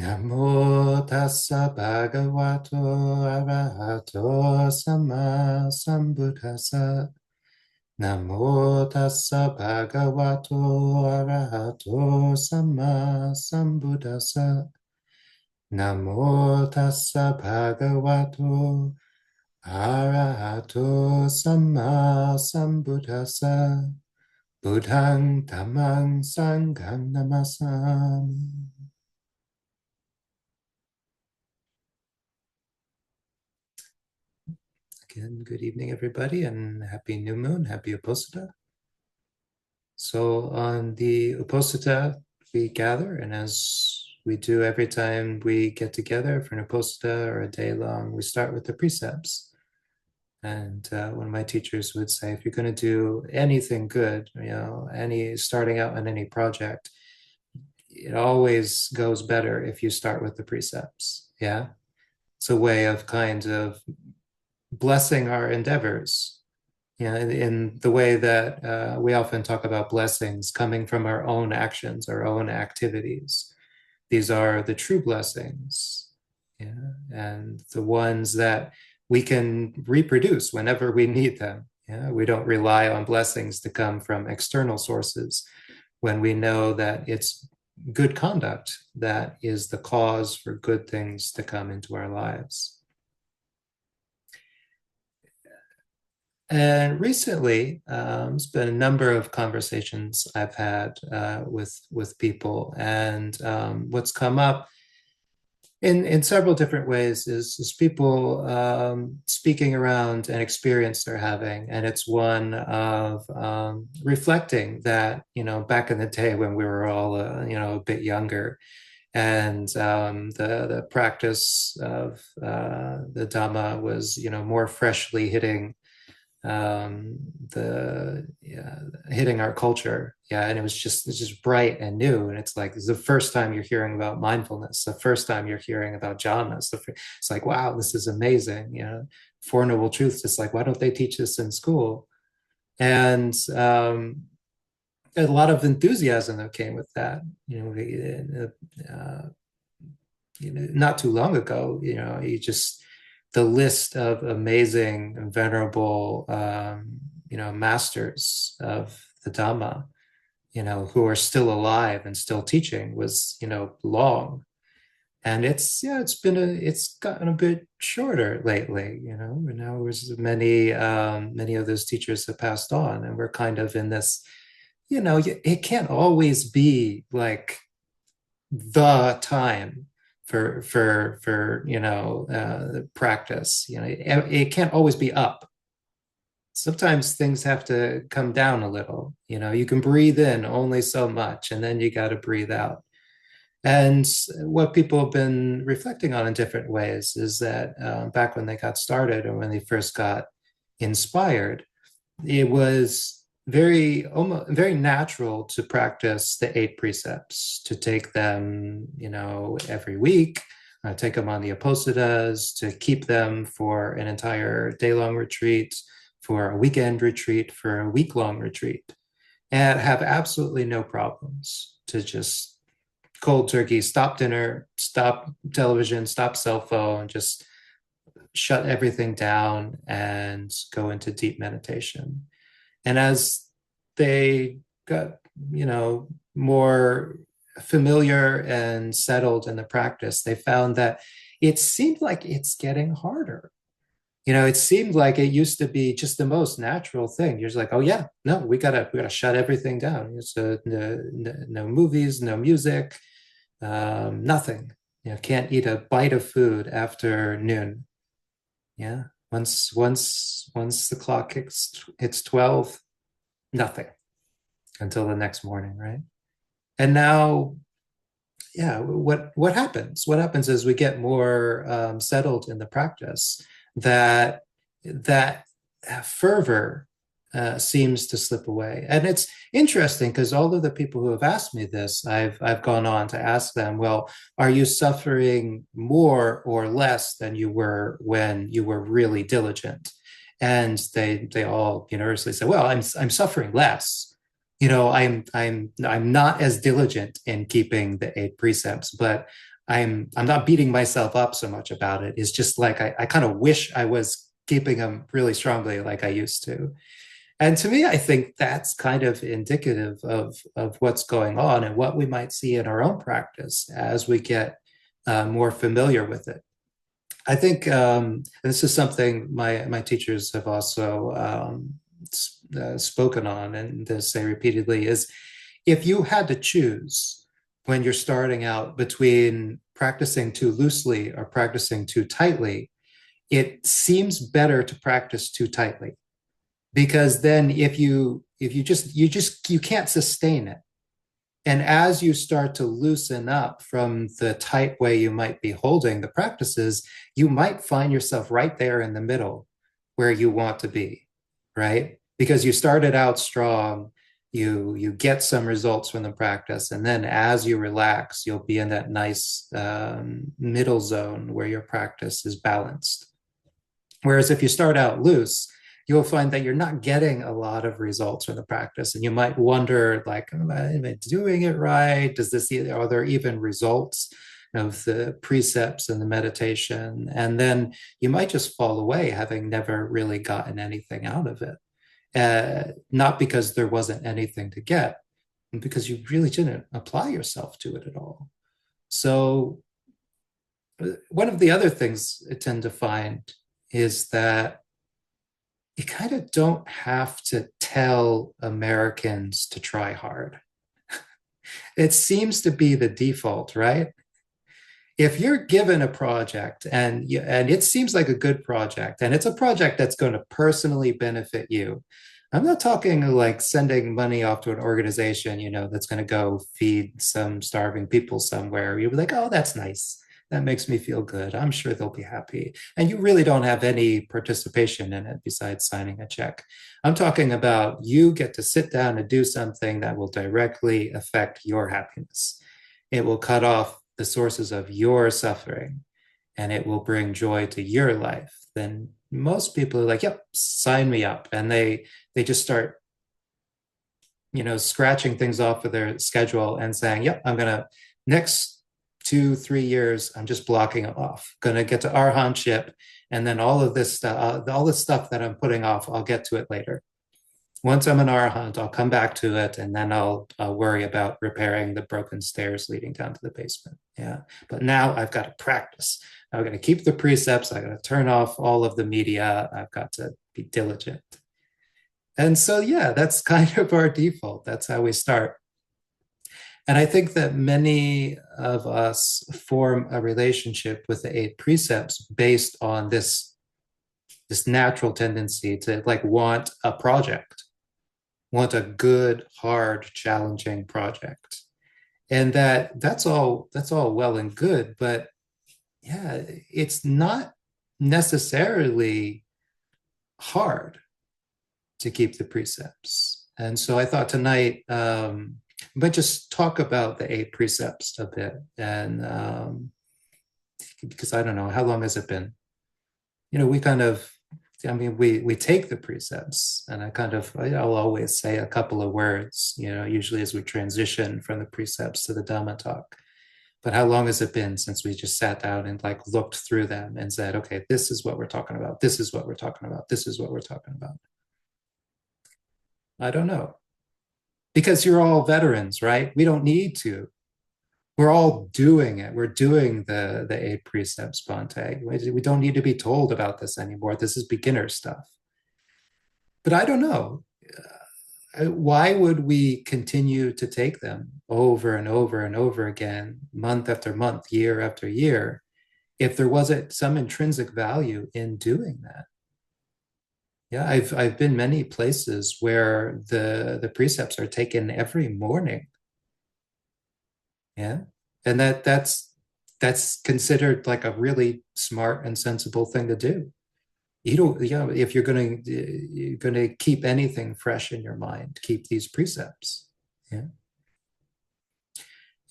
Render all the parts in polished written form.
Namo tassa bhagavato arahato samma sambuddhassa. Namo tassa bhagavato arahato samma sambuddhassa. Namo tassa bhagavato arahato samma sambuddhassa. Buddhang dhammang sanghang namasami. Again, good evening, everybody, and happy new moon, happy Uposatha. So on the Uposatha, we gather, and as we do every time we get together for an Uposatha or a day long, we start with the precepts. And one of my teachers would say, if you're going to do anything good, any starting out on any project, it always goes better if you start with the precepts. Yeah. It's a way of kind of blessing our endeavors, in the way that we often talk about blessings coming from our own actions, our own activities. These are the true blessings, yeah, and the ones that we can reproduce whenever we need them. Yeah, we don't rely on blessings to come from external sources when we know that it's good conduct that is the cause for good things to come into our lives. And recently, there's been a number of conversations I've had with people, and what's come up in several different ways is people speaking around an experience they're having, and it's one of reflecting that back in the day when we were all a bit younger, and the practice of the Dhamma was more freshly hitting our culture, and it's just bright and new, and it's like it's the first time you're hearing about mindfulness, the first time you're hearing about jhanas. It's like, wow, this is amazing. Four noble truths. It's like, why don't they teach this in school? And a lot of enthusiasm that came with that. Not too long ago, you just the list of amazing and venerable, masters of the Dhamma, who are still alive and still teaching was, long. And it's gotten a bit shorter lately, and now there's many of those teachers have passed on, and we're kind of in this, it can't always be like the time for practice. It can't always be up. Sometimes things have to come down a little. You can breathe in only so much, and then you got to breathe out. And what people have been reflecting on in different ways is that back when they got started, or when they first got inspired, it was very natural to practice the 8 precepts, to take them, every week, take them on the Uposatthas, to keep them for an entire day-long retreat, for a weekend retreat, for a week-long retreat, and have absolutely no problems to just cold turkey, stop dinner, stop television, stop cell phone, just shut everything down and go into deep meditation. And as they got, more familiar and settled in the practice, they found that it seemed like it's getting harder. It seemed like it used to be just the most natural thing. You're just like, oh yeah, no, we gotta shut everything down. So no movies, no music, nothing. Can't eat a bite of food after noon. Yeah, once the clock hits 12, nothing until the next morning, right? And now, what happens? What happens is we get more settled in the practice, that fervor seems to slip away. And it's interesting because all of the people who have asked me this, I've gone on to ask them, well, are you suffering more or less than you were when you were really diligent? And they all universally say, well, I'm suffering less. I'm not as diligent in keeping the 8 precepts, but I'm not beating myself up so much about it. It's just like I kind of wish I was keeping them really strongly like I used to. And to me, I think that's kind of indicative of what's going on and what we might see in our own practice as we get more familiar with it. I think this is something my teachers have also spoken on, and they say repeatedly, is if you had to choose when you're starting out between practicing too loosely or practicing too tightly, it seems better to practice too tightly, because then if you can't sustain it, and as you start to loosen up from the tight way you might be holding the practices, you might find yourself right there in the middle where you want to be, right? Because you started out strong, you get some results from the practice, and then as you relax, you'll be in that nice middle zone where your practice is balanced. Whereas if you start out loose, you'll find that you're not getting a lot of results from the practice. And you might wonder, like, am I doing it right? Are there even results of the precepts and the meditation? And then you might just fall away having never really gotten anything out of it. Not because there wasn't anything to get, because you really didn't apply yourself to it at all. So one of the other things I tend to find is that you kind of don't have to tell Americans to try hard. It seems to be the default, right? If you're given a project and it seems like a good project and it's a project that's going to personally benefit you, I'm not talking like sending money off to an organization, that's going to go feed some starving people somewhere. You'll be like, oh, that's nice. That makes me feel good. I'm sure they'll be happy. And you really don't have any participation in it besides signing a check. I'm talking about you get to sit down and do something that will directly affect your happiness. It will cut off the sources of your suffering and it will bring joy to your life. Then most people are like, yep, sign me up. And they just start, scratching things off of their schedule and saying, yep, I'm going to next 2-3 years, I'm just blocking it off. Going to get to arahantship, and then all this stuff that I'm putting off, I'll get to it later. Once I'm an arahant, I'll come back to it, and then I'll worry about repairing the broken stairs leading down to the basement. Yeah, but now I've got to practice. I've got to keep the precepts. I've got to turn off all of the media. I've got to be diligent. And so, yeah, that's kind of our default. That's how we start. And I think that many of us form a relationship with the Eight Precepts based on this natural tendency to like want a project, want a good, hard, challenging project. And that's all well and good, but yeah, it's not necessarily hard to keep the precepts. And so I thought tonight, but just talk about the Eight Precepts a bit. And because I don't know, how long has it been? We kind of, we take the precepts, and I'll always say a couple of words, usually as we transition from the precepts to the Dhamma talk. But how long has it been since we just sat down and like looked through them and said, okay, this is what we're talking about. This is what we're talking about. This is what we're talking about. I don't know. Because you're all veterans, right? We don't need to. We're all doing it. We're doing the Eight Precepts, Bhante. We don't need to be told about this anymore. This is beginner stuff. But I don't know. Why would we continue to take them over and over and over again, month after month, year after year, if there wasn't some intrinsic value in doing that? Yeah, I've been many places where the precepts are taken every morning. Yeah. And that's considered like a really smart and sensible thing to do. You don't, if you're gonna keep anything fresh in your mind, keep these precepts. Yeah.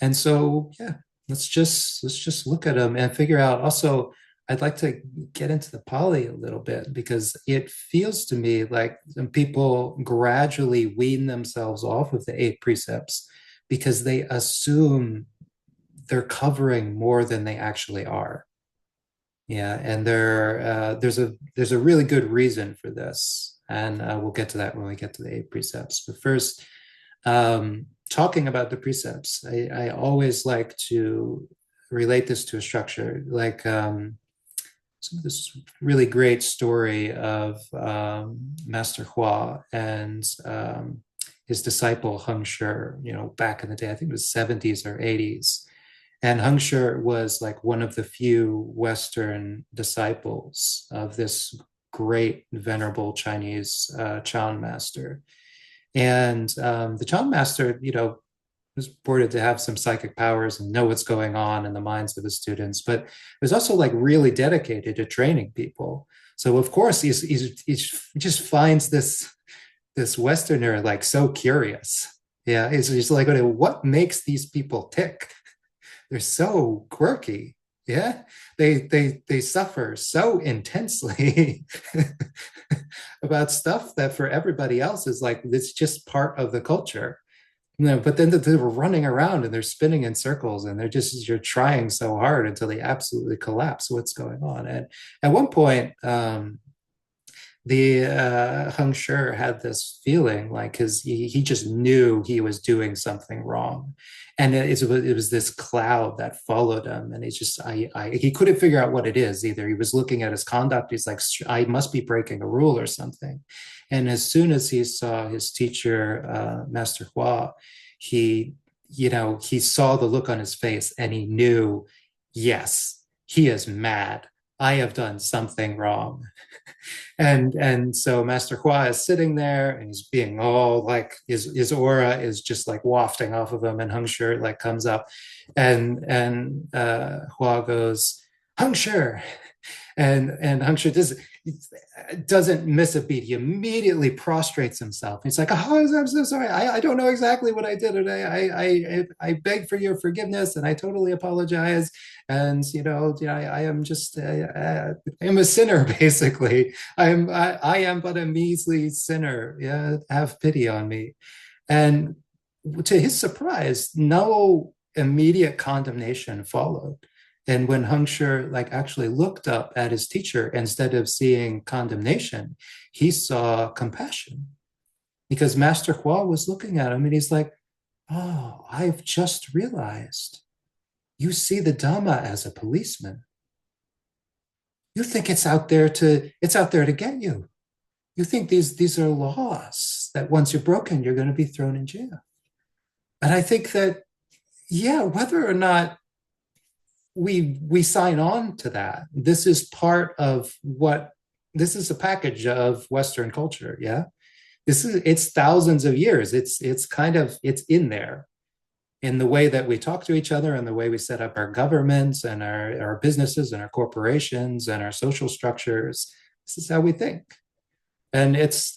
And so, yeah, let's just look at them and figure out. Also, I'd like to get into the Pali a little bit, because it feels to me like people gradually wean themselves off of the Eight Precepts because they assume they're covering more than they actually are. Yeah, and there's a really good reason for this, and we'll get to that when we get to the eight precepts. But first, talking about the precepts, I always like to relate this to a structure, like this really great story of Master Hua and his disciple Heng Shi, back in the day. I think it was 70s or 80s. And Heng Shi was like one of the few Western disciples of this great venerable Chinese Chan master. And the Chan master, was reported to have some psychic powers and know what's going on in the minds of the students, but was also like really dedicated to training people. So of course he just finds this Westerner like so curious. Yeah, he's like, what makes these people tick? They're so quirky. Yeah, they suffer so intensely about stuff that for everybody else is like it's just part of the culture. But then they're running around and they're spinning in circles and you're trying so hard until they absolutely collapse. What's going on? And at one point, the Heng Shi had this feeling like because he just knew he was doing something wrong, and it was this cloud that followed him, and he couldn't figure out what it is either. He was looking at his conduct. He's like, I must be breaking a rule or something. And as soon as he saw his teacher, Master Hua, he saw the look on his face, and he knew, yes, he is mad. I have done something wrong. And so Master Hua is sitting there and he's being all like his aura is just like wafting off of him, and Heng Shi like comes up and Hua goes, Heng Shi. And Heng Shi doesn't miss a beat. He immediately prostrates himself. He's like, oh, I'm so sorry. I don't know exactly what I did today. I beg for your forgiveness and I totally apologize. And I am just I am a sinner, basically. I am but a measly sinner. Yeah, have pity on me. And to his surprise, no immediate condemnation followed. And when Heng Shi like actually looked up at his teacher, instead of seeing condemnation, he saw compassion, because Master Hua was looking at him and he's like, oh, I've just realized you see the Dhamma as a policeman. You think it's out there to get you. You think these are laws that once you're broken, you're going to be thrown in jail. And I think that, yeah, whether or not we sign on to that, this is part of this is a package of Western culture. Yeah, it's thousands of years. It's in there, in the way that we talk to each other and the way we set up our governments and our businesses and our corporations and our social structures. This is how we think. And it's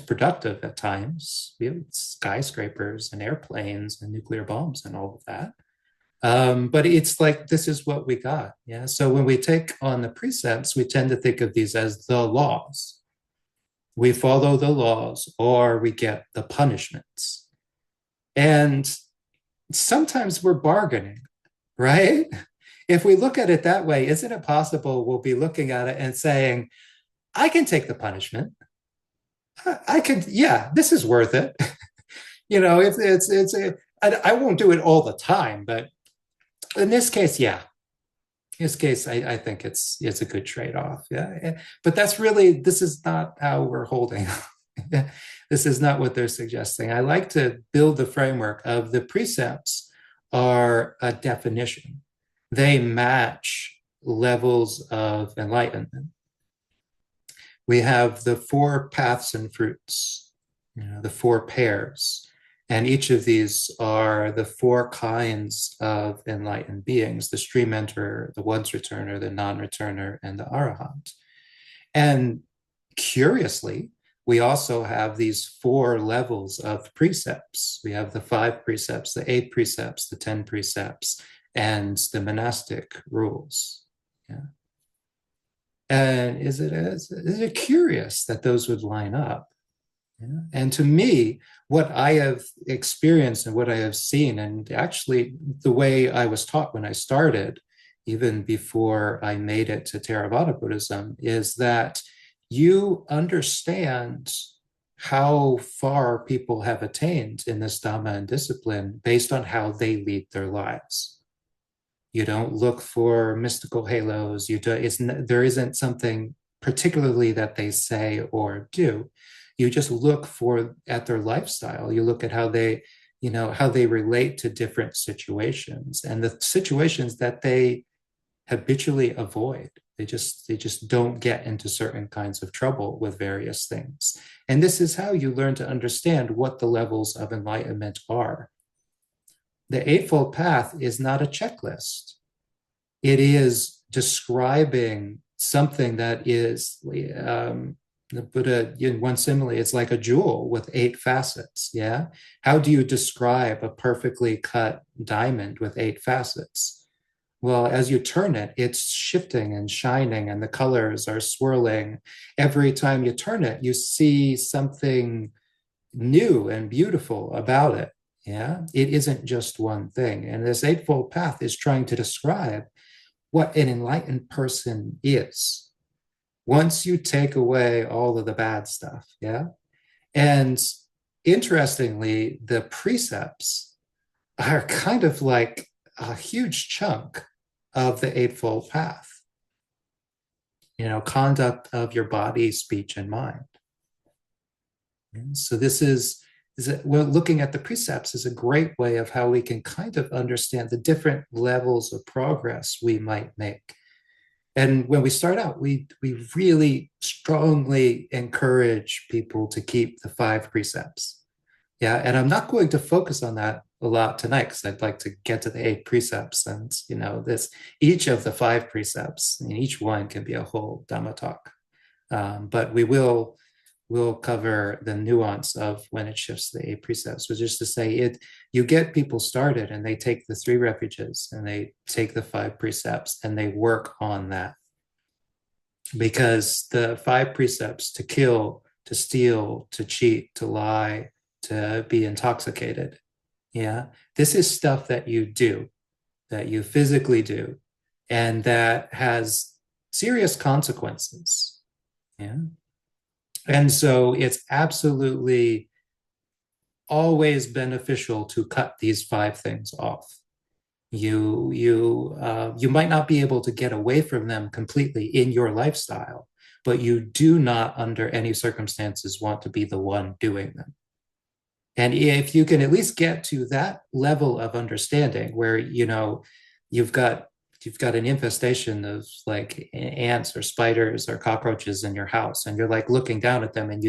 productive at times. We have skyscrapers and airplanes and nuclear bombs and all of that. But it's like, this is what we got. Yeah. So when we take on the precepts, we tend to think of these as the laws. We follow the laws or we get the punishments. And sometimes we're bargaining, right? If we look at it that way, isn't it possible we'll be looking at it and saying, I can take the punishment. I can, yeah, this is worth it. I won't do it all the time, but in this case, yeah. In this case, I think it's a good trade-off. Yeah. But this is not how we're holding. This is not what they're suggesting. I like to build the framework of the precepts are a definition. They match levels of enlightenment. We have the four paths and fruits, the four pairs. And each of these are the four kinds of enlightened beings: the stream enterer, the once returner, the non-returner, and the arahant. And curiously, we also have these four levels of precepts. We have the 5 precepts, the 8 precepts, the 10 precepts, and the monastic rules. Yeah. And is it curious that those would line up? Yeah. And to me, what I have experienced and what I have seen, and actually the way I was taught when I started, even before I made it to Theravada Buddhism, is that you understand how far people have attained in this Dhamma and discipline based on how they lead their lives. You don't look for mystical halos. You do, there isn't something particularly that they say or do. You just look for at their lifestyle. You look at how they, how they relate to different situations and the situations that they habitually avoid. They just don't get into certain kinds of trouble with various things. And this is how you learn to understand what the levels of enlightenment are. The Eightfold Path is not a checklist. It is describing something that is the Buddha, in one simile, it's like a jewel with 8 facets. Yeah. How do you describe a perfectly cut diamond with 8 facets? Well, as you turn it, it's shifting and shining, and the colors are swirling. Every time you turn it, you see something new and beautiful about it. Yeah. It isn't just one thing. And this Eightfold Path is trying to describe what an enlightened person is once you take away all of the bad stuff. Yeah. And interestingly, the precepts are kind of like a huge chunk of the Eightfold Path, conduct of your body, speech, and mind. And so this is well, looking at the precepts is a great way of how we can kind of understand the different levels of progress we might make. And when we start out, we really strongly encourage people to keep the 5 precepts. Yeah, and I'm not going to focus on that a lot tonight because I'd like to get to the 8 precepts, and this each of the 5 precepts, and each one can be a whole Dhamma talk. But we'll cover the nuance of when it shifts the 8 precepts, which is to say you get people started and they take the 3 refuges and they take the 5 precepts and they work on that. Because the 5 precepts, to kill, to steal, to cheat, to lie, to be intoxicated, yeah, this is stuff that you do, that you physically do, and that has serious consequences. Yeah. And so it's absolutely always beneficial to cut these 5 things off. You might not be able to get away from them completely in your lifestyle, but you do not under any circumstances want to be the one doing them. And if you can at least get to that level of understanding where you've got an infestation of like ants or spiders or cockroaches in your house, and you're like looking down at them, and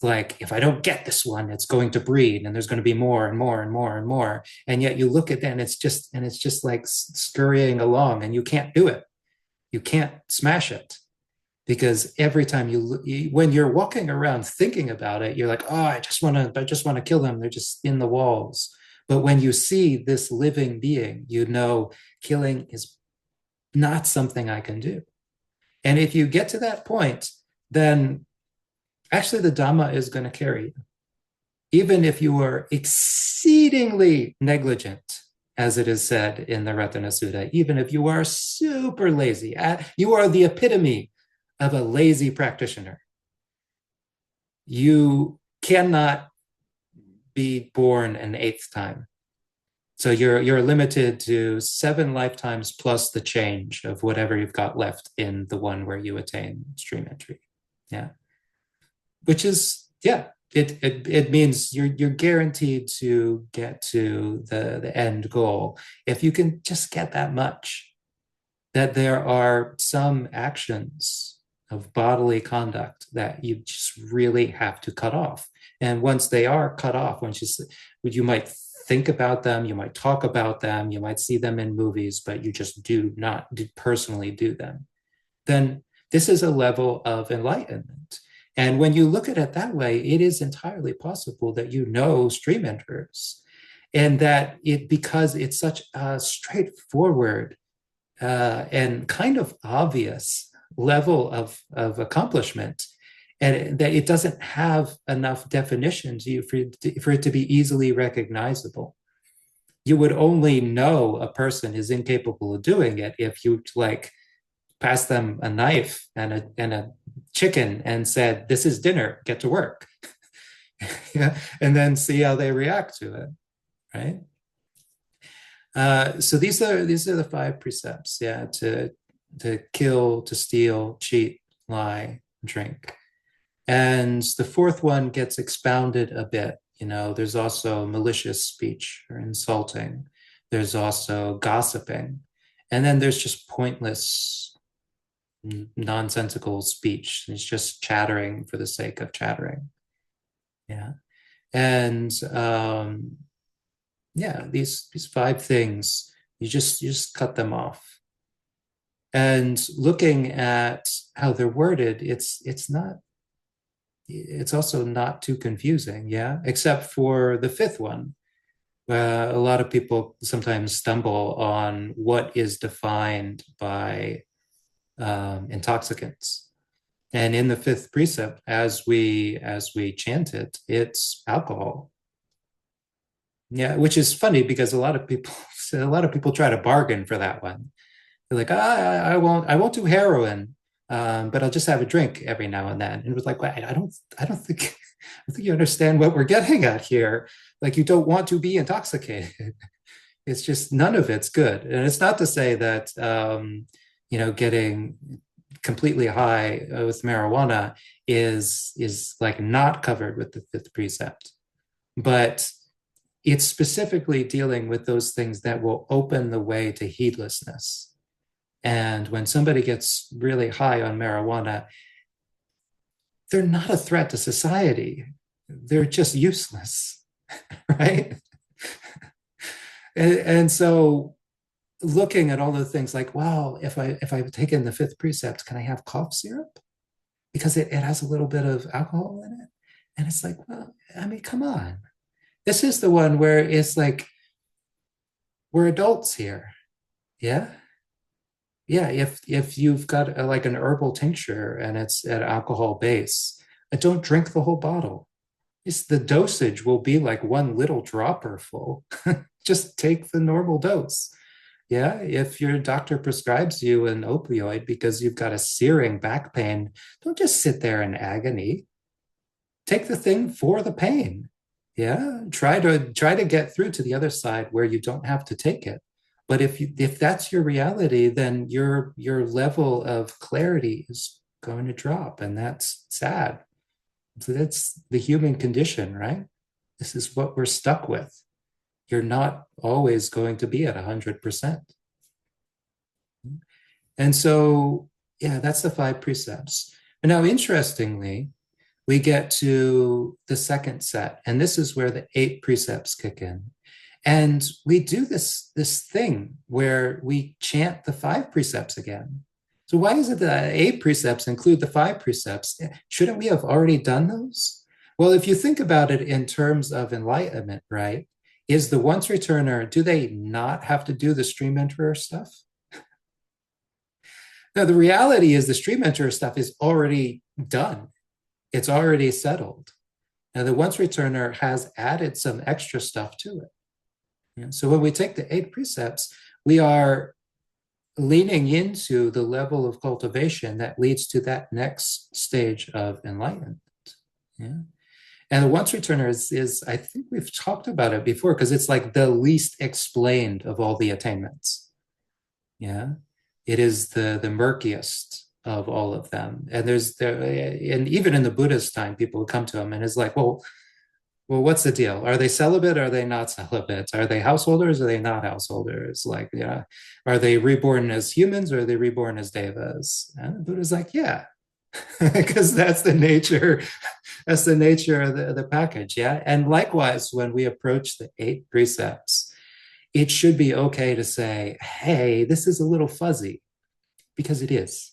like, if I don't get this one, it's going to breed, and there's going to be more and more and more and more. And yet you look at that, and it's just like scurrying along, and you can't do it. You can't smash it, because every time when you're walking around thinking about it, you're like, oh, I just want to kill them. They're just in the walls. But when you see this living being, killing is not something I can do. And if you get to that point, then actually the Dhamma is going to carry you. Even if you are exceedingly negligent, as it is said in the Ratana Sutta, even if you are super lazy, you are the epitome of a lazy practitioner. You cannot be born an 8th time. So you're limited to 7 lifetimes plus the change of whatever you've got left in the one where you attain stream entry. Yeah. Which is, yeah, it means you're guaranteed to get to the end goal if you can just get that much. That there are some actions of bodily conduct that you just really have to cut off. And once they are cut off, you might think about them, you might talk about them, you might see them in movies, but you just do not personally do them, then this is a level of enlightenment. And when you look at it that way, it is entirely possible that stream enters, and that because it's such a straightforward and kind of obvious level of accomplishment, and that it doesn't have enough definitions for it to be easily recognizable. You would only know a person is incapable of doing it if you like pass them a knife and a chicken and said, "This is dinner, get to work." Yeah, and then see how they react to it, right? So these are the five precepts, yeah, to kill, to steal, cheat, lie, drink. And the fourth one gets expounded a bit. There's also malicious speech or insulting. There's also gossiping. And then there's just pointless, nonsensical speech. It's just chattering for the sake of chattering. Yeah. And yeah, these five things, you just cut them off. And looking at how they're worded, it's also not too confusing, yeah, except for the fifth one. A lot of people sometimes stumble on what is defined by intoxicants. And in the fifth precept, as we chant it, it's alcohol. Yeah, which is funny because a lot of people try to bargain for that one. They're like, I won't do heroin, but I'll just have a drink every now and then. And it was like, well, I don't think you understand what we're getting at here. Like, you don't want to be intoxicated. It's just none of it's good. And it's not to say that getting completely high with marijuana is like not covered with the fifth precept, but it's specifically dealing with those things that will open the way to heedlessness. And when somebody gets really high on marijuana, they're not a threat to society. They're just useless, right? And so looking at all the things like, wow, if I've taken the fifth precept, can I have cough syrup? Because it has a little bit of alcohol in it. And it's like, well, I mean, come on. This is the one where it's like, we're adults here. Yeah. Yeah. If you've got like an herbal tincture and it's at alcohol base, don't drink the whole bottle. The dosage will be like one little dropper full. Just take the normal dose. Yeah, if your doctor prescribes you an opioid because you've got a searing back pain, don't just sit there in agony. Take the thing for the pain. Yeah, try to get through to the other side where you don't have to take it. But if that's your reality, then your level of clarity is going to drop, and that's sad. So that's the human condition, right? This is what we're stuck with. You're not always going to be at 100%. And so, yeah, that's the five precepts. And now, interestingly, we get to the second set, and this is where the eight precepts kick in. And we do this thing where we chant the five precepts again. So why is it that eight precepts include the five precepts? Shouldn't we have already done those? Well, if you think about it in terms of enlightenment, right? Is the once returner, do they not have to do the stream enterer stuff? Now, the reality is the stream enterer stuff is already done. It's already settled. Now, the once returner has added some extra stuff to it. Yeah, so when we take the eight precepts, we are leaning into the level of cultivation that leads to that next stage of enlightenment. Yeah. And the once returner is I think we've talked about it before because it's like the least explained of all the attainments. Yeah. It is the murkiest of all of them. And and even in the Buddha's time, people would come to him and it's like, well, what's the deal? Are they celibate? Or are they not celibate? Are they householders? Or are they not householders? Like, yeah, are they reborn as humans or are they reborn as devas? And the Buddha's like, yeah, because that's the nature. That's the nature of the package. Yeah. And likewise, when we approach the eight precepts, it should be okay to say, hey, this is a little fuzzy because it is.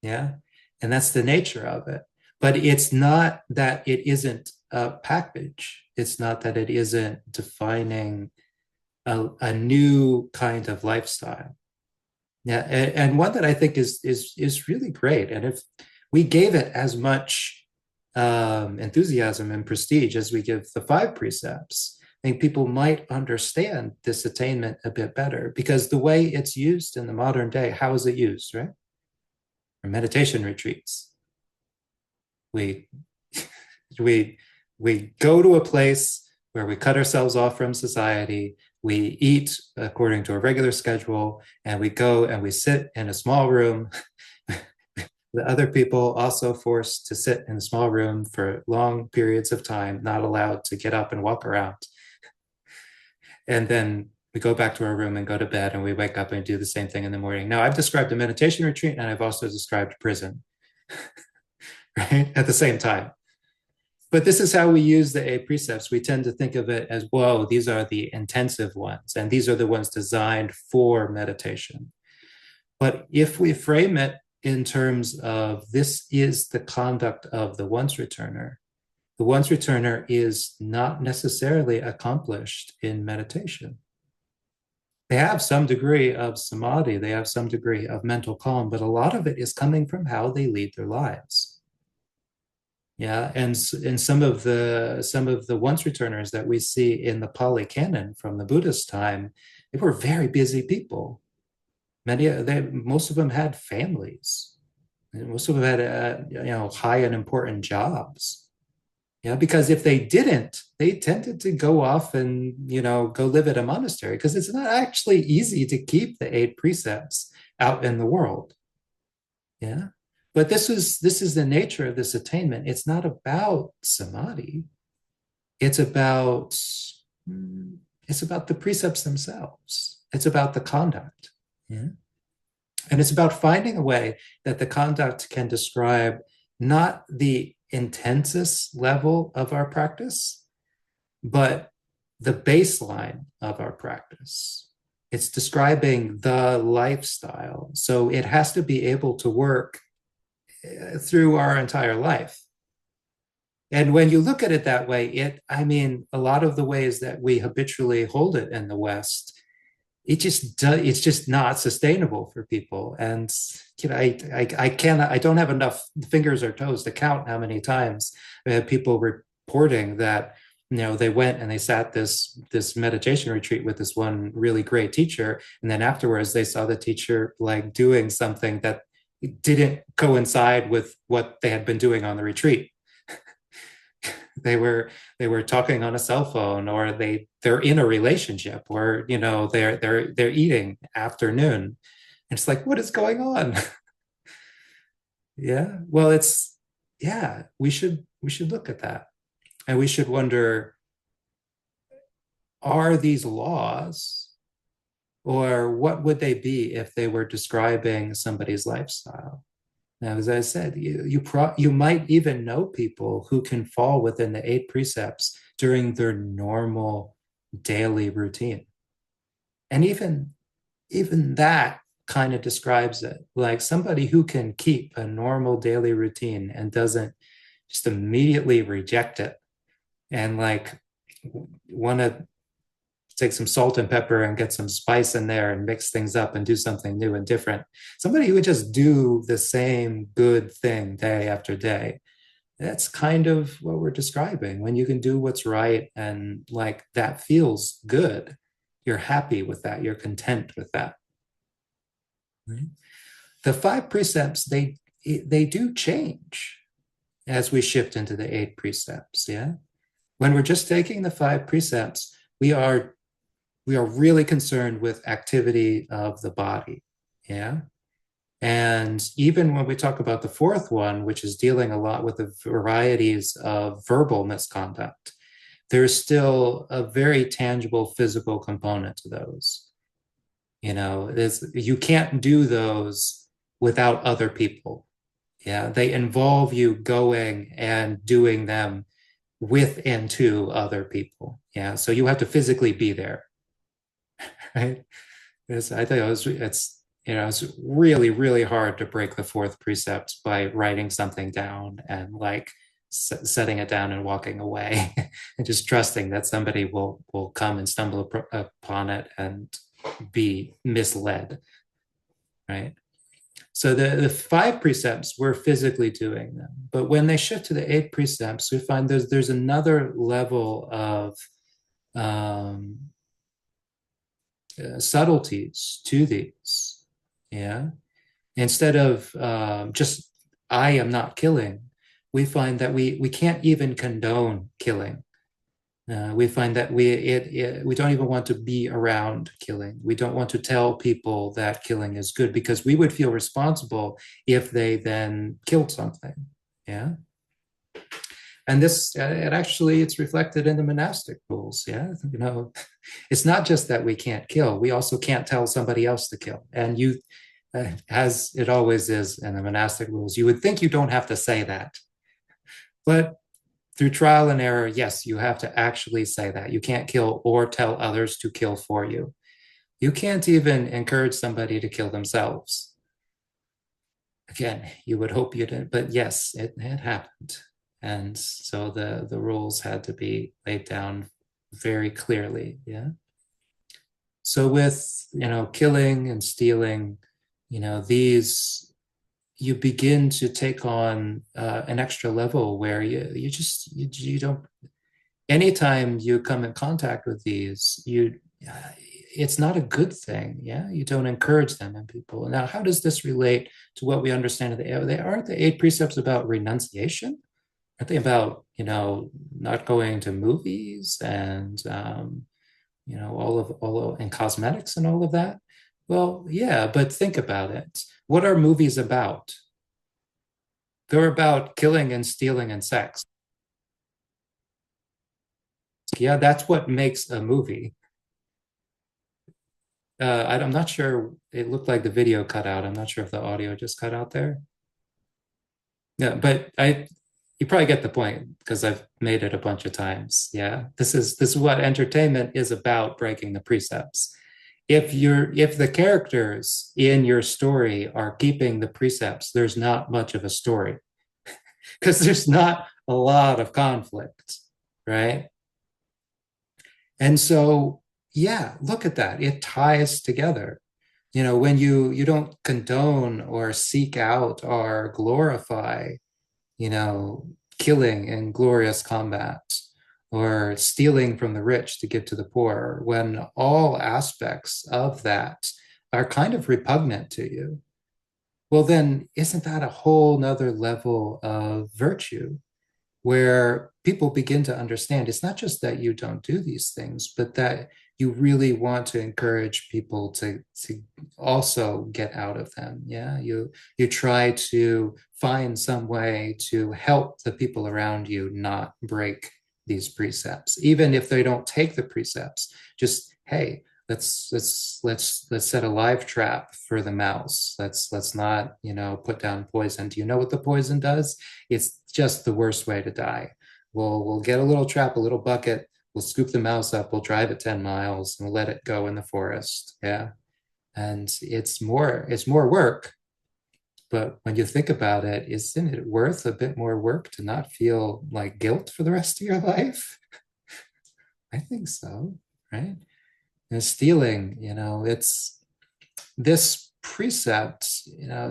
Yeah. And that's the nature of it. But it's not that it isn't a package. It's not that it isn't defining a new kind of lifestyle. Yeah, and one that I think is really great. And if We gave it as much enthusiasm and prestige as we give the five precepts. I think people might understand this attainment a bit better because the way it's used in the modern day, how is it used, right? For meditation retreats. We we we go to a place where we cut ourselves off from society. We eat according to a regular schedule, and we go and we sit in a small room. The other people also forced to sit in a small room for long periods of time, not allowed to get up and walk around. And then we go back to our room and go to bed, and we wake up and do the same thing in the morning. Now, I've described a meditation retreat, and I've also described prison, right? At the same time. But this is how we use the eight precepts. We tend to think of it as, whoa, these are the intensive ones, and these are the ones designed for meditation. But if we frame it in terms of this is the conduct of the once returner, the once returner is not necessarily accomplished in meditation. They have some degree of samadhi, they have some degree of mental calm, but a lot of it is coming from how they lead their lives. Yeah, and some of the once returners that we see in the Pali Canon from the Buddhist time, they were very busy people. Most of them had families. Most of them had high and important jobs. Yeah, because if they didn't, they tended to go off and go live at a monastery because it's not actually easy to keep the eight precepts out in the world. Yeah. But this is the nature of this attainment. It's not about samadhi. It's about it's about the precepts themselves. It's about the conduct. Yeah. And it's about finding a way that the conduct can describe not the intensest level of our practice, but the baseline of our practice. It's describing the lifestyle. So it has to be able to work through our entire life. And when you look at it that way, a lot of the ways that we habitually hold it in the West, it's just not sustainable for people. And I don't have enough fingers or toes to count how many times I had people reporting that they went and they sat this meditation retreat with this one really great teacher, and then afterwards they saw the teacher like doing something that didn't coincide with what they had been doing on the retreat. They were talking on a cell phone, or they're in a relationship, or they're eating afternoon. And it's like, what is going on? Yeah. Well, we should look at that, and we should wonder, are these laws, or what would they be if they were describing somebody's lifestyle? Now, as I said, you might even know people who can fall within the eight precepts during their normal daily routine. And even that kind of describes it. Like somebody who can keep a normal daily routine and doesn't just immediately reject it and like want to take some salt and pepper and get some spice in there and mix things up and do something new and different. Somebody who would just do the same good thing day after day. That's kind of what we're describing. When you can do what's right and like that feels good, you're happy with that, you're content with that. Right? The five precepts, they do change as we shift into the eight precepts. Yeah. When we're just taking the five precepts, we are really concerned with activity of the body. Yeah. And even when we talk about the fourth one, which is dealing a lot with the varieties of verbal misconduct, there's still a very tangible physical component to those. You can't do those without other people. Yeah. They involve you going and doing them with and to other people. Yeah. So you have to physically be there. Right? I think it's really, really hard to break the fourth precept by writing something down and like setting it down and walking away and just trusting that somebody will come and stumble upon it and be misled. Right. So the five precepts, we're physically doing them. But when they shift to the eight precepts, we find there's another level of um, subtleties to these. Yeah. Instead of just I am not killing, we find that we can't even condone killing. We find that we don't even want to be around killing. We don't want to tell people that killing is good because we would feel responsible if they then killed something. Yeah, and this it actually it's reflected in the monastic rules. Yeah, it's not just that we can't kill; we also can't tell somebody else to kill. And you, as it always is in the monastic rules, you would think you don't have to say that, but through trial and error, yes, you have to actually say that. You can't kill or tell others to kill for you. You can't even encourage somebody to kill themselves. Again, you would hope you didn't, but yes, it happened. And so the rules had to be laid down very clearly. Yeah. So with, killing and stealing, these you begin to take on an extra level where you don't anytime you come in contact with these, it's not a good thing. Yeah, you don't encourage them in people. Now, how does this relate to what we understand of they aren't the eight precepts about renunciation? Aren't they about not going to movies and all of and cosmetics and all of that? Well, yeah, but think about it. What are movies about? They're about killing and stealing and sex. Yeah, that's what makes a movie. I'm not sure. It looked like the video cut out. I'm not sure if the audio just cut out there. Yeah, but you probably get the point because I've made it a bunch of times. Yeah, this is what entertainment is about, breaking the precepts. If the characters in your story are keeping the precepts, there's not much of a story because there's not a lot of conflict, right? And so, yeah, look at that. It ties together. When you don't condone or seek out or glorify, you know, killing in glorious combat or stealing from the rich to give to the poor, when all aspects of that are kind of repugnant to you, well, then isn't that a whole nother level of virtue? Where people begin to understand it's not just that you don't do these things, but that you really want to encourage people to also get out of them. Yeah, you try to find some way to help the people around you not break these precepts, even if they don't take the precepts. Just hey, let's set a live trap for the mouse. Let's not put down poison. Do you know what the poison does? It's just the worst way to die. We'll get a little trap, a little bucket. We'll scoop the mouse up. We'll drive it 10 miles and we'll let it go in the forest. Yeah. And it's more work. But when you think about it, isn't it worth a bit more work to not feel like guilt for the rest of your life? I think so. Right. And stealing, it's this precept,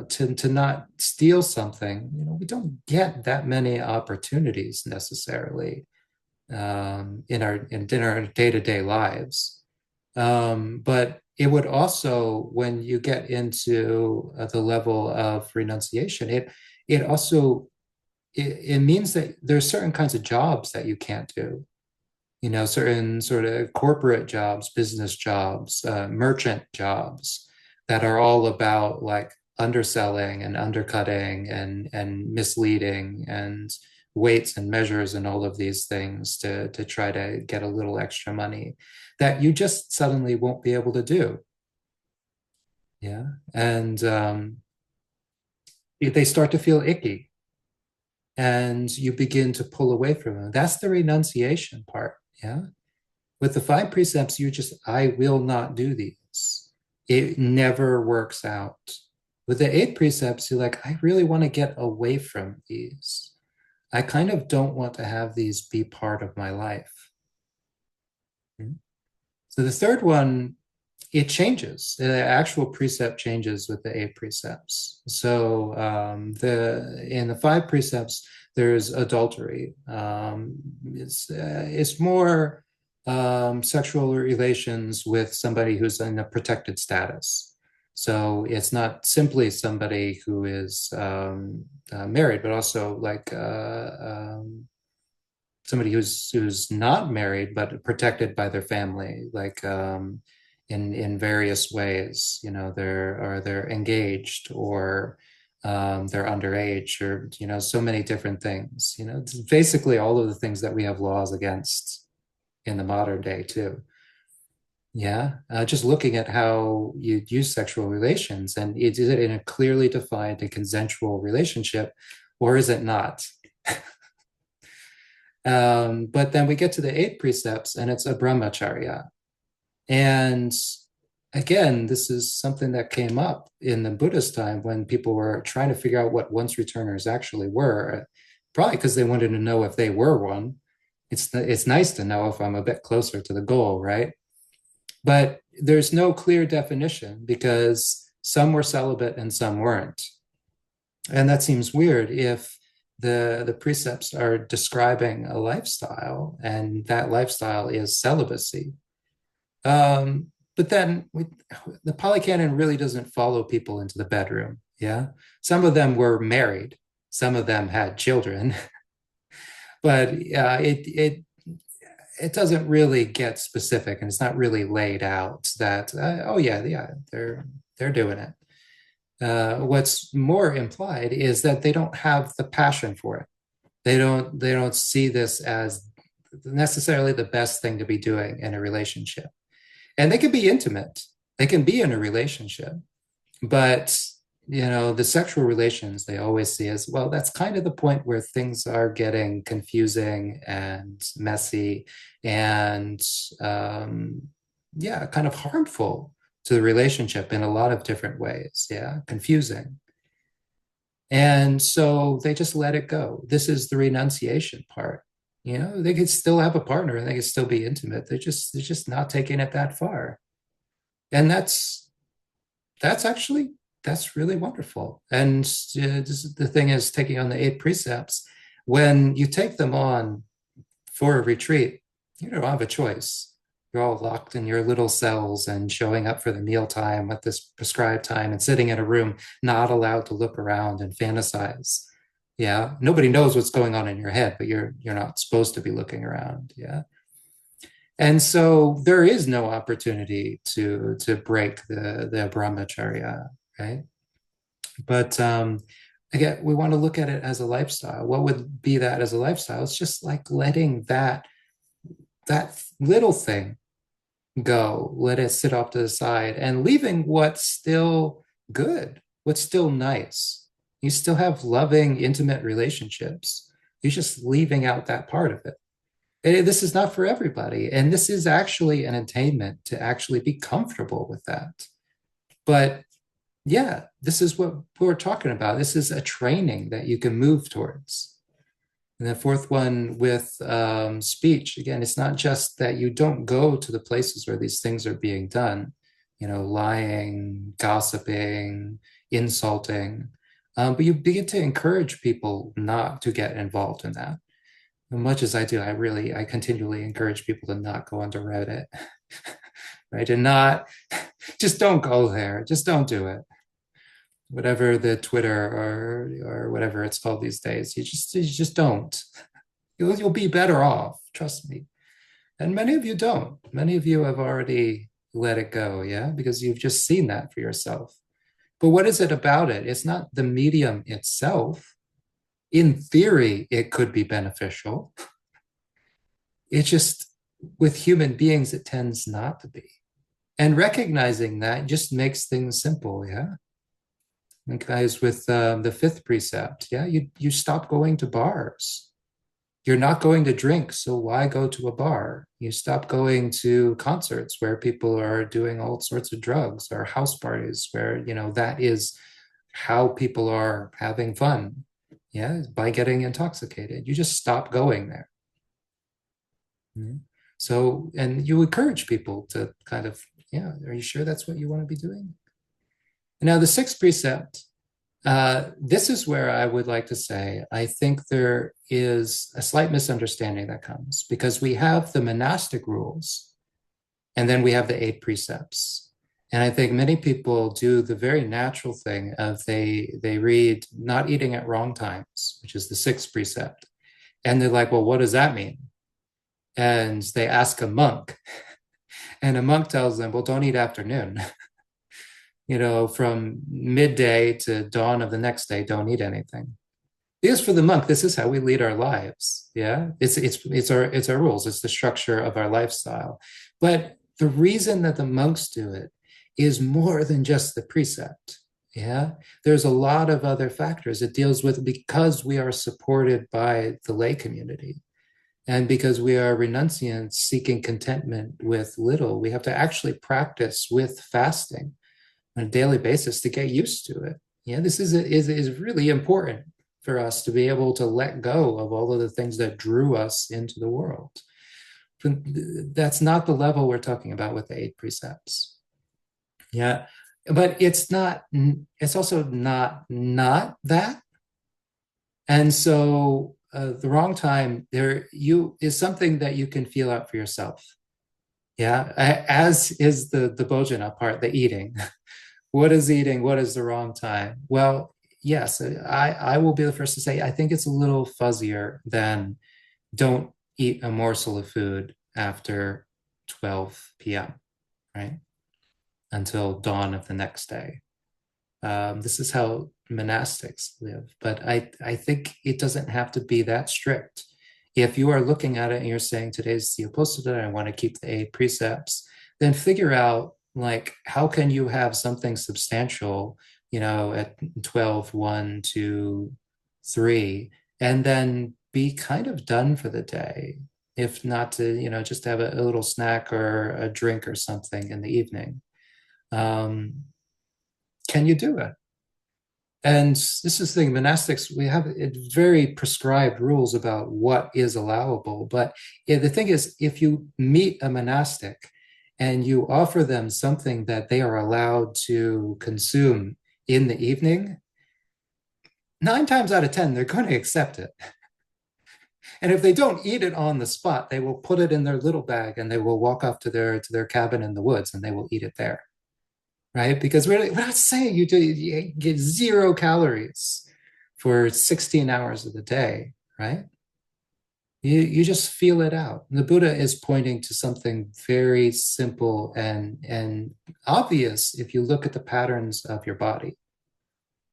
to not steal something, we don't get that many opportunities necessarily in our day-to-day lives. But it would also, when you get into the level of renunciation, it also it means that there's certain kinds of jobs that you can't do. Certain sort of corporate jobs, business jobs, merchant jobs that are all about like underselling and undercutting and misleading and weights and measures and all of these things to try to get a little extra money that you just suddenly won't be able to do. Yeah. And they start to feel icky and you begin to pull away from them. That's the renunciation part. Yeah. With the five precepts, I will not do these. It never works out. With the eight precepts, you're like, I really want to get away from these. I kind of don't want to have these be part of my life. So the third one it changes. The actual precept changes with the eight precepts. So the in the five precepts, there's adultery. It's more sexual relations with somebody who's in a protected status. So it's not simply somebody who is married, but also like somebody who's not married but protected by their family, like in various ways. You know, they're engaged, or they're underage, or so many different things. It's basically all of the things that we have laws against in the modern day too. Yeah, just looking at how you use sexual relations, and is it in a clearly defined and consensual relationship, or is it not? But then we get to the eight precepts, and it's a brahmacharya. And again, this is something that came up in the Buddhist time when people were trying to figure out what once returners actually were, probably because they wanted to know if they were one. It's nice to know if I'm a bit closer to the goal, right? But there's no clear definition because some were celibate and some weren't. And that seems weird if the precepts are describing a lifestyle and that lifestyle is celibacy. But then the Pali Canon really doesn't follow people into the bedroom. Yeah. Some of them were married, some of them had children, but it doesn't really get specific, and it's not really laid out that oh yeah, they're doing it. What's more implied is that they don't have the passion for it. They don't see this as necessarily the best thing to be doing in a relationship. And they can be intimate. They can be in a relationship, but the sexual relations they always see as, well, that's kind of the point where things are getting confusing and messy and yeah, kind of harmful to the relationship in a lot of different ways. Yeah, confusing. And so they just let it go. This is the renunciation part. They could still have a partner and they could still be intimate. They're just not taking it that far. And that's actually that's really wonderful. And the thing is, taking on the eight precepts, when you take them on for a retreat, you don't have a choice. You're all locked in your little cells and showing up for the meal time at this prescribed time and sitting in a room, not allowed to look around and fantasize. Yeah. Nobody knows what's going on in your head, but you're not supposed to be looking around. Yeah. And so there is no opportunity to break the brahmacharya, right? But again, we want to look at it as a lifestyle. What would be that as a lifestyle? It's just like letting that little thing go, let it sit off to the side, and leaving what's still good, what's still nice. You still have loving, intimate relationships. You're just leaving out that part of it. This is not for everybody. And this is actually an attainment to actually be comfortable with that. But yeah, this is what we're talking about. This is a training that you can move towards. And the fourth one with speech, again, it's not just that you don't go to the places where these things are being done, lying, gossiping, insulting, but you begin to encourage people not to get involved in that. As much as I do, I continually encourage people to not go onto Reddit, right? And not, just don't go there. Just don't do it. Whatever the Twitter or whatever it's called these days, you just don't. You'll be better off, trust me. And many of you don't. Many of you have already let it go, yeah, because you've just seen that for yourself. But what is it about it? It's not the medium itself. In theory, it could be beneficial. It's just with human beings, it tends not to be. And recognizing that just makes things simple, yeah. And guys, with the fifth precept, yeah, you stop going to bars. You're not going to drink, so why go to a bar? You stop going to concerts where people are doing all sorts of drugs, or house parties where, that is how people are having fun. Yeah, by getting intoxicated. You just stop going there. So, and you encourage people to kind of, Yeah, are you sure that's what you want to be doing? Now, the sixth precept, this is where I would like to say, I think there is a slight misunderstanding that comes because we have the monastic rules and then we have the eight precepts. And I think many people do the very natural thing of they read not eating at wrong times, which is the sixth precept. And they're like, well, what does that mean? And they ask a monk, and a monk tells them, well, don't eat afternoon. From midday to dawn of the next day, don't eat anything. Because for the monk, this is how we lead our lives. Yeah, it's our rules. It's the structure of our lifestyle. But the reason that the monks do it is more than just the precept. Yeah, there's a lot of other factors it deals with because we are supported by the lay community. And because we are renunciants seeking contentment with little, we have to actually practice with fasting on a daily basis to get used to it. Yeah, this is really important for us to be able to let go of all of the things that drew us into the world. That's not the level we're talking about with the eight precepts. Yeah, but it's not. It's also not that. And so the wrong time there you is something that you can feel out for yourself. Yeah, as is the bojana part, the eating. What is eating? What is the wrong time? Well, yes, I will be the first to say I think it's a little fuzzier than don't eat a morsel of food after 12 p.m., right? Until dawn of the next day. This is how monastics live, but I think it doesn't have to be that strict. If you are looking at it and you're saying today's the opposite and I want to keep the eight precepts, then figure out like how can you have something substantial, at 12, 1, 2, 3, and then be kind of done for the day. If not to, just have a little snack or a drink or something in the evening. Can you do it? And this is the thing, monastics, we have very prescribed rules about what is allowable. But yeah, the thing is, if you meet a monastic and you offer them something that they are allowed to consume in the evening, 9 times out of 10, they're going to accept it. And if they don't eat it on the spot, they will put it in their little bag and they will walk off to their cabin in the woods and they will eat it there. Right? Because we're not saying you get 0 calories for 16 hours of the day, right? You just feel it out. The Buddha is pointing to something very simple and obvious if you look at the patterns of your body.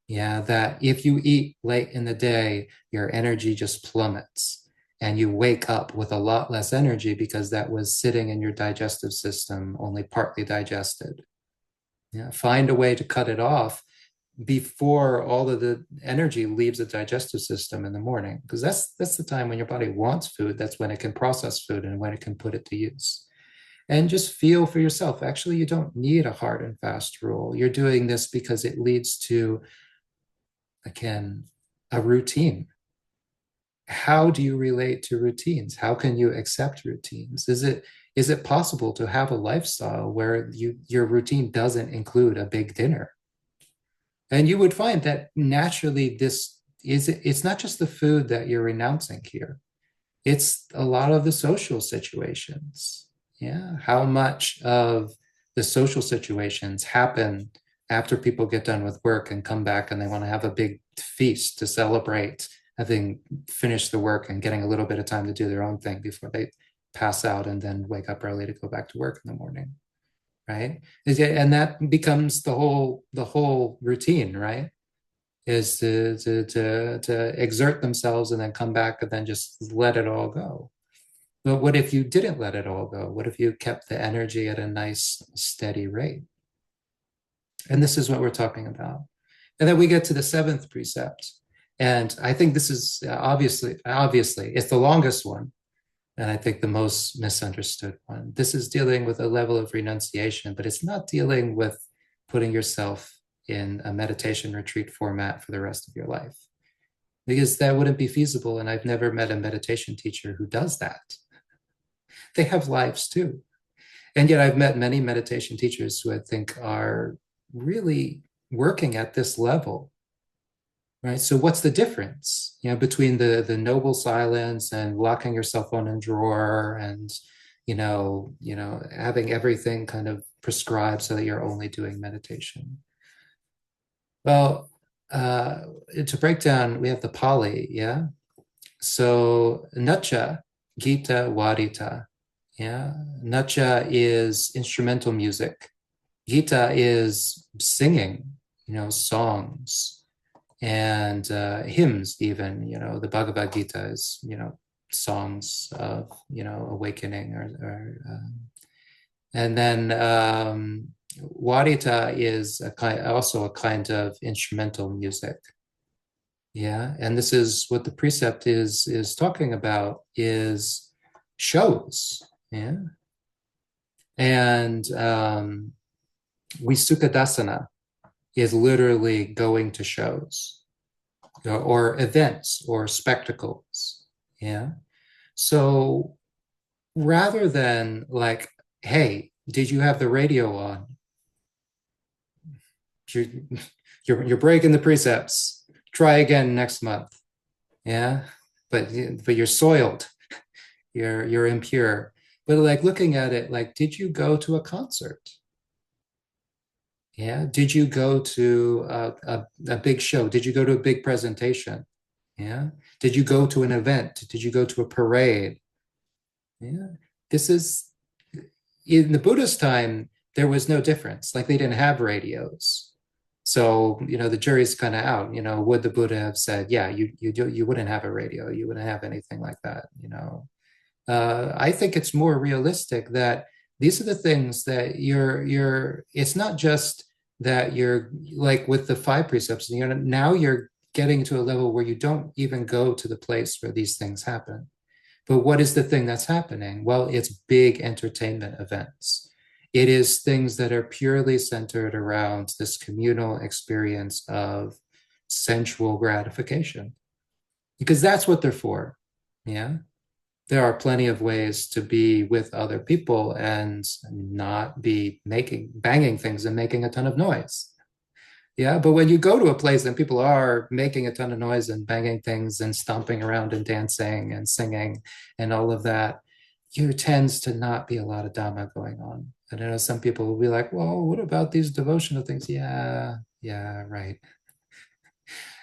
Yeah, that if you eat late in the day, your energy just plummets and you wake up with a lot less energy because that was sitting in your digestive system, only partly digested. Yeah, find a way to cut it off before all of the energy leaves the digestive system in the morning, because that's the time when your body wants food. That's when it can process food and when it can put it to use. And just feel for yourself. Actually, you don't need a hard and fast rule. You're doing this because it leads to, again, a routine. How do you relate to routines? How can you accept routines? Is it possible to have a lifestyle where your routine doesn't include a big dinner? And you would find that naturally it's not just the food that you're renouncing here. It's a lot of the social situations. Yeah. How much of the social situations happen after people get done with work and come back and they want to have a big feast to celebrate having finished the work and getting a little bit of time to do their own thing before they pass out and then wake up early to go back to work in the morning, right? And that becomes the whole routine, right? Is to exert themselves and then come back and then just let it all go. But what if you didn't let it all go? What if you kept the energy at a nice steady rate? And this is what we're talking about. And then we get to the seventh precept. And I think this is obviously, it's the longest one. And I think the most misunderstood one. This is dealing with a level of renunciation, but it's not dealing with putting yourself in a meditation retreat format for the rest of your life, because that wouldn't be feasible. And I've never met a meditation teacher who does that. They have lives too. And yet I've met many meditation teachers who I think are really working at this level, right? So what's the difference, between the noble silence and locking your cell phone in a drawer and, having everything kind of prescribed so that you're only doing meditation? Well, to break down, we have the Pali, yeah? So Nacha, Gita, Wadita, yeah? Nacha is instrumental music. Gita is singing, songs and hymns even, the Bhagavad Gita is, songs of, awakening and then Wadita is also a kind of instrumental music. Yeah, and this is what the precept is talking about is shows. Yeah, and Visukadasana is literally going to shows or events or spectacles. Yeah, so rather than like, hey, did you have the radio on? You're, you're breaking the precepts. Try again next month. Yeah, but you're soiled. You're impure. But like looking at it, like, did you go to a concert? Yeah. Did you go to a big show? Did you go to a big presentation? Yeah. Did you go to an event? Did you go to a parade? Yeah. This is in the Buddhist time, there was no difference. Like they didn't have radios. So, the jury's kind of out. Would the Buddha have said, yeah, you wouldn't have a radio, you wouldn't have anything like that. I think it's more realistic that these are the things that it's not just that you're like with the five precepts, now you're getting to a level where you don't even go to the place where these things happen. But what is the thing that's happening? Well, it's big entertainment events. It is things that are purely centered around this communal experience of sensual gratification, because that's what they're for. Yeah. There are plenty of ways to be with other people and not be banging things and making a ton of noise. Yeah, but when you go to a place and people are making a ton of noise and banging things and stomping around and dancing and singing and all of that, there tends to not be a lot of Dhamma going on. And I know some people will be like, well, what about these devotional things? Yeah, yeah, right.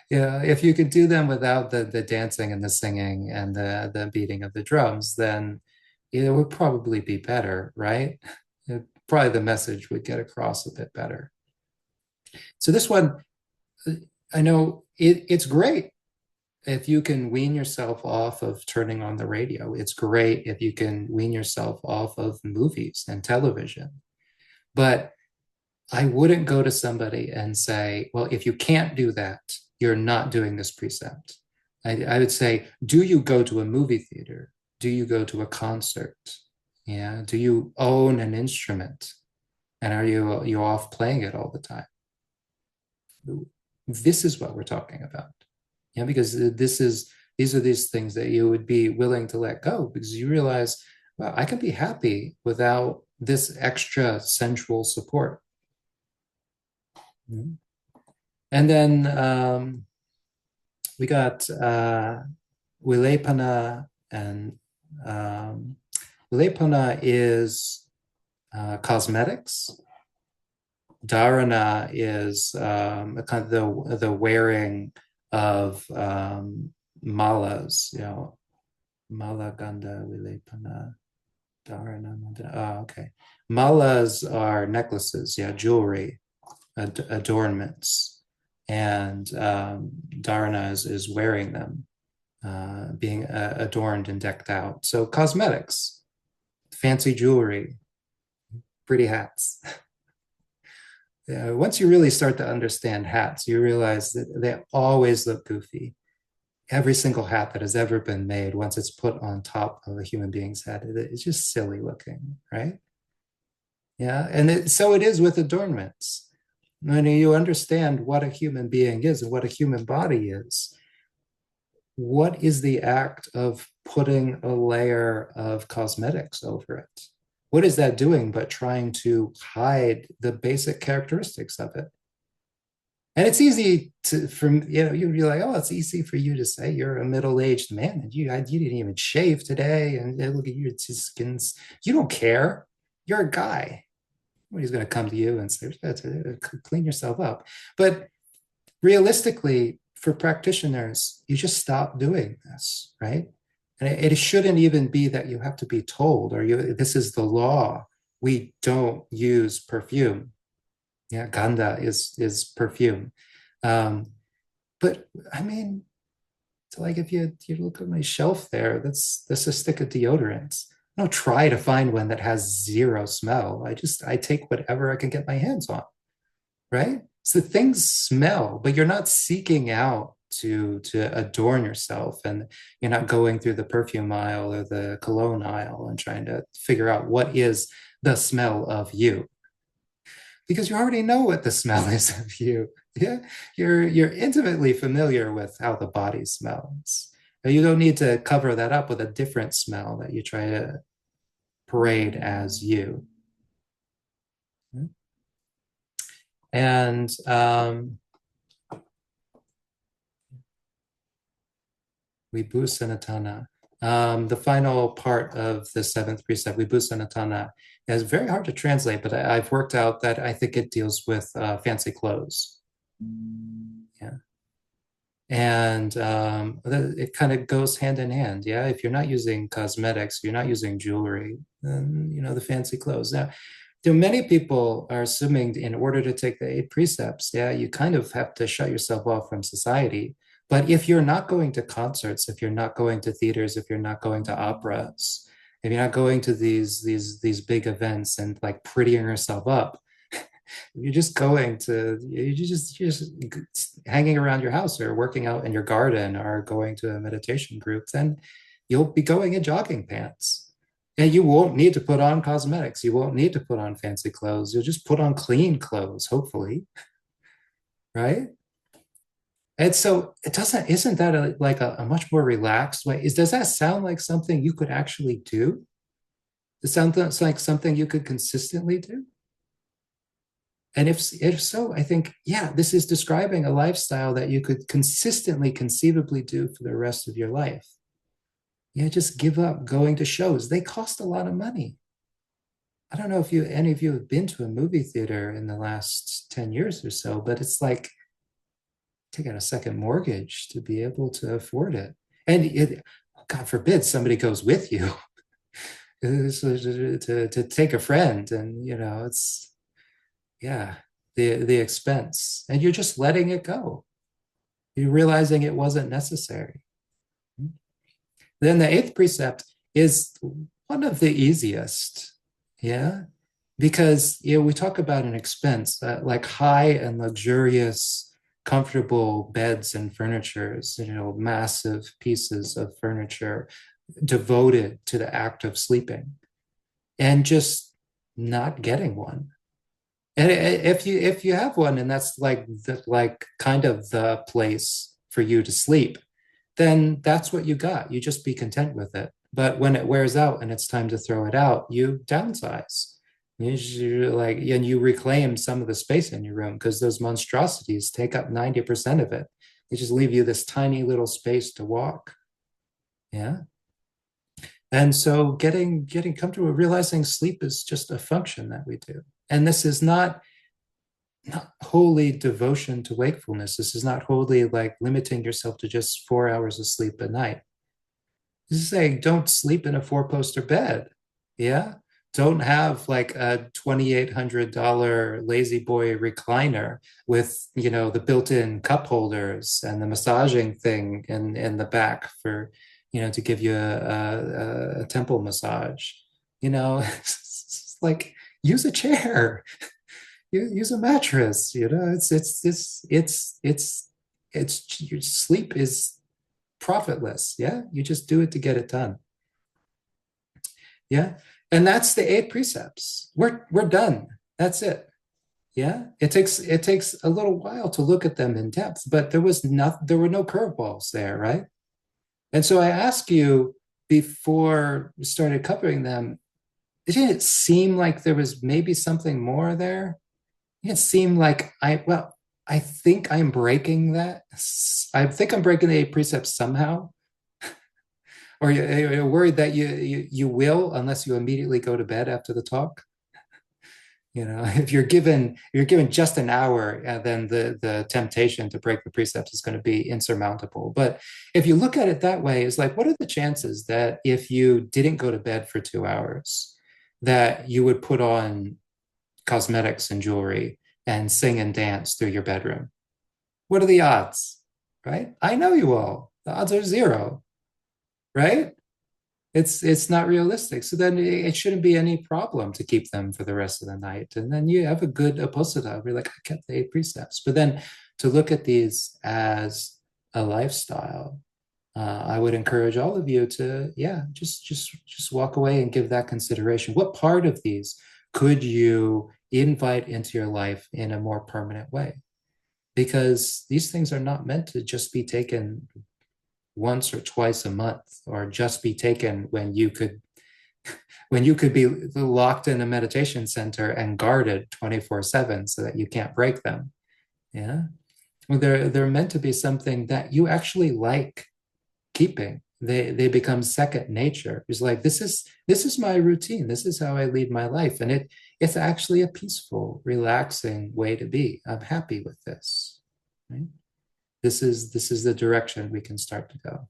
Yeah, if you could do them without the dancing and the singing and the beating of the drums, then it would probably be better, right? Probably the message would get across a bit better. So this one, I know it's great if you can wean yourself off of turning on the radio. It's great if you can wean yourself off of movies and television. But I wouldn't go to somebody and say, well, if you can't do that, you're not doing this precept. I would say, do you go to a movie theater? Do you go to a concert? Yeah. Do you own an instrument? And are you off playing it all the time? This is what we're talking about. Yeah, because these are these things that you would be willing to let go because you realize, well, I can be happy without this extra sensual support. Mm-hmm. And then we got Vilepana, and Vilepana is cosmetics. Dharana is kind of the wearing of malas, mala ganda vilepana dharana. Oh, okay. Malas are necklaces, yeah, jewelry, adornments, and dharana is wearing them, being adorned and decked out. So cosmetics, fancy jewelry, pretty hats. Once you really start to understand hats, you realize that they always look goofy. Every single hat that has ever been made, once it's put on top of a human being's head, it's just silly looking, right? Yeah, and so it is with adornments. When you understand what a human being is and what a human body is, what is the act of putting a layer of cosmetics over it? what is that doing but trying to hide the basic characteristics of it? And it's easy to, from, you'd be like, oh, it's easy for you to say you're a middle-aged man and you didn't even shave today. And look at you, it's his skin's, you don't care. You're a guy. Nobody's going to come to you and say, clean yourself up. But realistically, for practitioners, you just stop doing this, right? And it shouldn't even be that you have to be told or this is the law. We don't use perfume. Yeah, ganda is perfume. Um, but I mean, it's like if you look at my shelf there, that's a stick of deodorants. I don't try to find one that has zero smell. I take whatever I can get my hands on, right? So things smell, but you're not seeking out to adorn yourself, and you're not going through the perfume aisle or the cologne aisle and trying to figure out what is the smell of you, because you already know what the smell is of you. Yeah, you're intimately familiar with how the body smells. You don't need to cover that up with a different smell that you try to parade as you. And Vibhu Sanatana. The final part of the seventh precept, Vibhu Sanatana, is very hard to translate, but I've worked out that I think it deals with fancy clothes. Yeah. And it kind of goes hand in hand. Yeah. If you're not using cosmetics, if you're not using jewelry, then, the fancy clothes. Now, many people are assuming in order to take the eight precepts, yeah, you kind of have to shut yourself off from society. But if you're not going to concerts, if you're not going to theaters, if you're not going to operas, if you're not going to these big events and like prettying yourself up, you're just going to you're just hanging around your house or working out in your garden or going to a meditation group, then you'll be going in jogging pants. And you won't need to put on cosmetics. You won't need to put on fancy clothes. You'll just put on clean clothes, hopefully, right? And so it doesn't, isn't that like a much more relaxed way? Does that sound like something you could actually do? Does it sound like something you could consistently do? And if so, I think, yeah, this is describing a lifestyle that you could consistently, conceivably do for the rest of your life. Yeah, just give up going to shows. They cost a lot of money. I don't know if any of you have been to a movie theater in the last 10 years or so, but it's like taking a second mortgage to be able to afford it. And God forbid somebody goes with you to take a friend, and it's, yeah, the expense, and you're just letting it go. You're realizing it wasn't necessary. Then the eighth precept is one of the easiest, yeah, because we talk about an expense, like high and luxurious, comfortable beds and furnitures, massive pieces of furniture devoted to the act of sleeping, and just not getting one. And if you have one, and that's like kind of the place for you to sleep, then that's what you got. You just be content with it. But when it wears out and it's time to throw it out, you downsize. And you reclaim some of the space in your room, because those monstrosities take up 90% of it. They just leave you this tiny little space to walk. Yeah. And so getting comfortable, realizing sleep is just a function that we do. And this is not wholly devotion to wakefulness. This is not wholly like limiting yourself to just 4 hours of sleep a night. This is saying don't sleep in a four-poster bed. Yeah. Don't have like a $2,800 lazy boy recliner with, the built-in cup holders and the massaging thing in the back for, to give you a temple massage. It's like, use a chair, use a mattress. It's your sleep is profitless. Yeah, you just do it to get it done. Yeah, and that's the eight precepts. We're done. That's it. Yeah, it takes a little while to look at them in depth, but there were no curveballs there, right? And so I ask you before we started covering them, it didn't seem like there was maybe something more there. It seemed like I think I'm breaking that. I think I'm breaking the eight precepts somehow. Or you're worried that you will unless you immediately go to bed after the talk. You know, if you're given just an hour, then the temptation to break the precepts is going to be insurmountable. But if you look at it that way, it's like, what are the chances that if you didn't go to bed for 2 hours, that you would put on cosmetics and jewelry and sing and dance through your bedroom? What are the odds? Right? I know you all. The odds are zero, right? It's not realistic. So then it shouldn't be any problem to keep them for the rest of the night. And then you have a good apposita. We're like, I kept the eight precepts. But then to look at these as a lifestyle, I would encourage all of you to, yeah, just walk away and give that consideration. What part of these could you invite into your life in a more permanent way? Because these things are not meant to just be taken once or twice a month, or just be taken when you could be locked in a meditation center and guarded 24/7 so that you can't break them. Yeah. Well, they're meant to be something that you actually like keeping. They become second nature. It's like, this is my routine. This is how I lead my life. And it's actually a peaceful, relaxing way to be. I'm happy with this. Right? This is the direction we can start to go.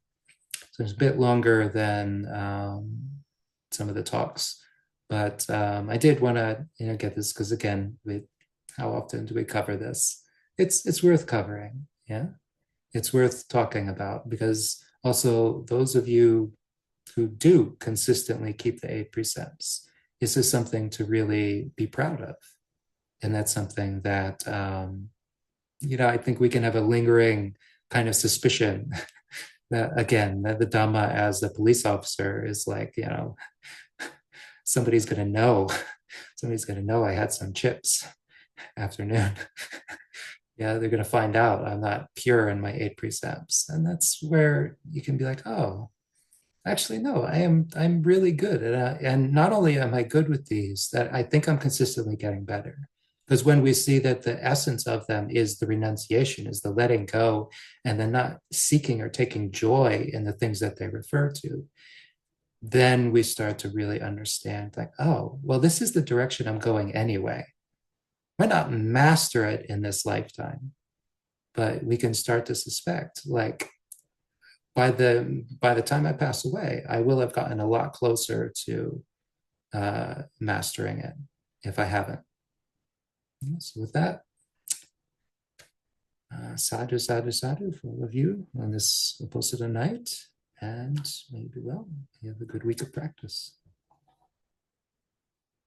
So it's a bit longer than some of the talks, but I did want to get this because, again, how often do we cover this? It's worth covering. Yeah, it's worth talking about, because also those of you who do consistently keep the eight precepts, this is something to really be proud of, and that's something that I think we can have a lingering kind of suspicion that, again, that the Dhamma as a police officer is like, somebody's going to know. Somebody's going to know I had some chips afternoon. Yeah, they're going to find out I'm not pure in my eight precepts. And that's where you can be like, oh, actually, no, I'm really good. And not only am I good with these, that I think I'm consistently getting better. Because when we see that the essence of them is the renunciation, is the letting go, and then not seeking or taking joy in the things that they refer to, then we start to really understand, like, oh, well, this is the direction I'm going anyway. Might not master it in this lifetime, but we can start to suspect, like, by the time I pass away, I will have gotten a lot closer to mastering it if I haven't. So with that, sadhu, sadhu, sadhu for all of you on this Uposatha night, and maybe, well, you have a good week of practice.